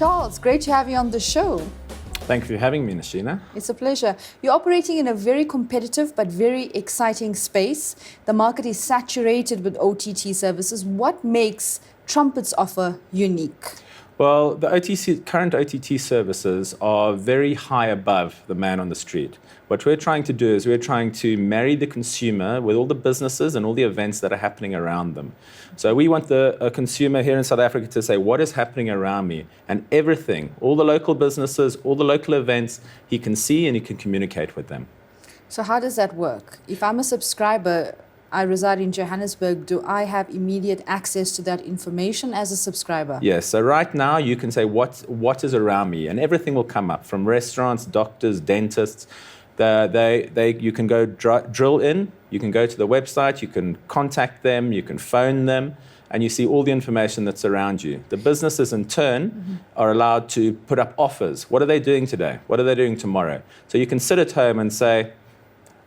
Charles, great to have you on the show. Thank you for having me, Nashina. It's a pleasure. You're operating in a very competitive but very exciting space. The market is saturated with OTT services. What makes Trumpet's offer unique? Well, the current OTT services are very high above the man on the street. What we're trying to do is we're trying to marry the consumer with all the businesses and all the events that are happening around them. So we want a consumer here in South Africa to say, what is happening around me? And everything, all the local businesses, all the local events, he can see and he can communicate with them. So how does that work? If I'm a subscriber, I reside in Johannesburg, do I have immediate access to that information as a subscriber? Yes, so right now you can say what is around me, and everything will come up, from restaurants, doctors, dentists. You can go drill in, you can go to the website, you can contact them, you can phone them, and you see all the information that's around you. The businesses in turn are allowed to put up offers. What are they doing today? What are they doing tomorrow? So you can sit at home and say,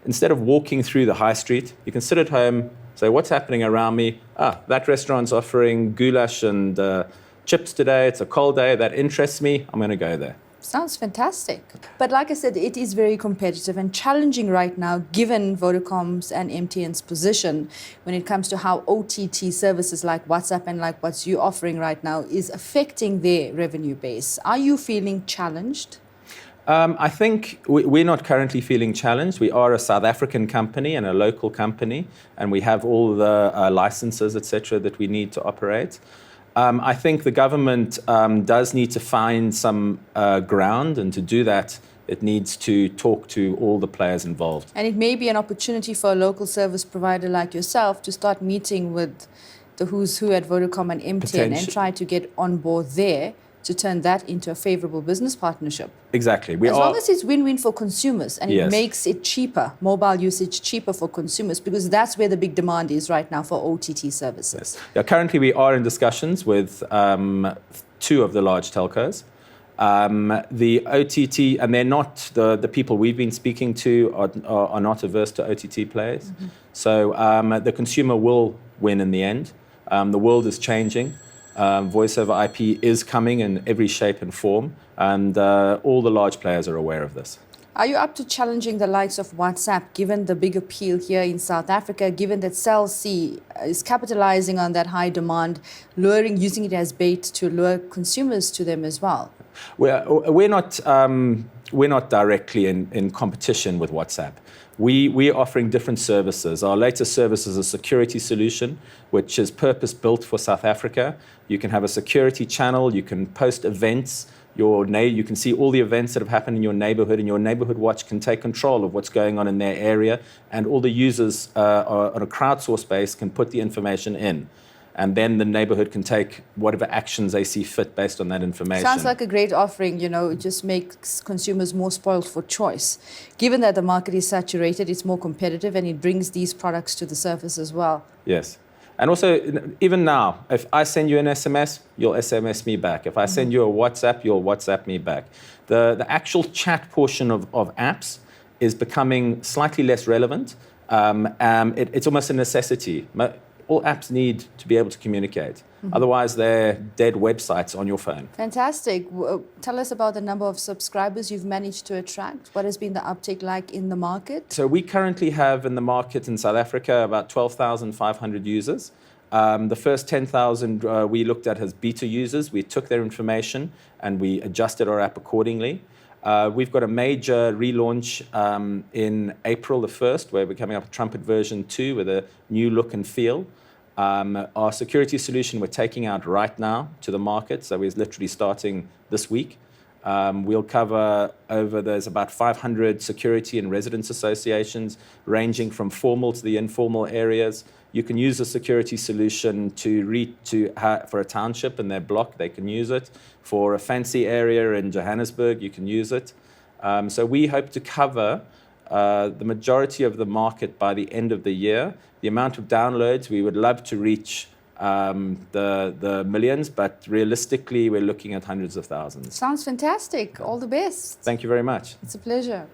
instead of walking through the high street, you can sit at home, say, what's happening around me? That restaurant's offering goulash and chips today. It's a cold day. That interests me. I'm going to go there. Sounds fantastic. But like I said, it is very competitive and challenging right now, given Vodacom's and MTN's position when it comes to how OTT services like WhatsApp and like what you're offering right now is affecting their revenue base. Are you feeling challenged? I think we're not currently feeling challenged. We are a South African company and a local company, and we have all the licenses, etc., that we need to operate. I think the government does need to find some ground, and to do that, it needs to talk to all the players involved. And it may be an opportunity for a local service provider like yourself to start meeting with the who's who at Vodacom and MTN and try to get on board there, to turn that into a favorable business partnership. Exactly. As long as it's win-win for consumers and Yes. it makes it cheaper, mobile usage cheaper for consumers, because that's where the big demand is right now for OTT services. Yes. Yeah, currently we are in discussions with two of the large telcos. The OTT, and they're not, the people we've been speaking to are not averse to OTT players. So the consumer will win in the end. The world is changing. Voice over IP is coming in every shape and form, and all the large players are aware of this. Are you up to challenging the likes of WhatsApp, given the big appeal here in South Africa, given that Cell C is capitalizing on that high demand, using it as bait to lure consumers to them as well? We're not directly in competition with WhatsApp. We're offering different services. Our latest service is a security solution, which is purpose-built for South Africa. You can have a security channel, you can post events, you can see all the events that have happened in your neighborhood, and your neighborhood watch can take control of what's going on in their area, and all the users on a crowdsourced base can put the information in. And then the neighborhood can take whatever actions they see fit based on that information. Sounds like a great offering. It just makes consumers more spoiled for choice. Given that the market is saturated, it's more competitive, and it brings these products to the surface as well. Yes. And also, even now, if I send you an SMS, you'll SMS me back. If I send you a WhatsApp, you'll WhatsApp me back. The actual chat portion of apps is becoming slightly less relevant. It's almost a necessity. All apps need to be able to communicate. Otherwise, they're dead websites on your phone. Fantastic. Tell us about the number of subscribers you've managed to attract. What has been the uptake like in the market? So we currently have in the market in South Africa about 12,500 users. The first 10,000 we looked at as beta users. We took their information and we adjusted our app accordingly. We've got a major relaunch in April the 1st, where we're coming up with Trumpet version 2 with a new look and feel. Our security solution we're taking out right now to the market, so we're literally starting this week. We'll cover there's about 500 security and residence associations, ranging from formal to the informal areas. You can use a security solution for a township in their block, they can use it. For a fancy area in Johannesburg, you can use it. So we hope to cover the majority of the market by the end of the year. The amount of downloads, we would love to reach the millions, but realistically, we're looking at hundreds of thousands. Sounds fantastic. All the best. Thank you very much. It's a pleasure.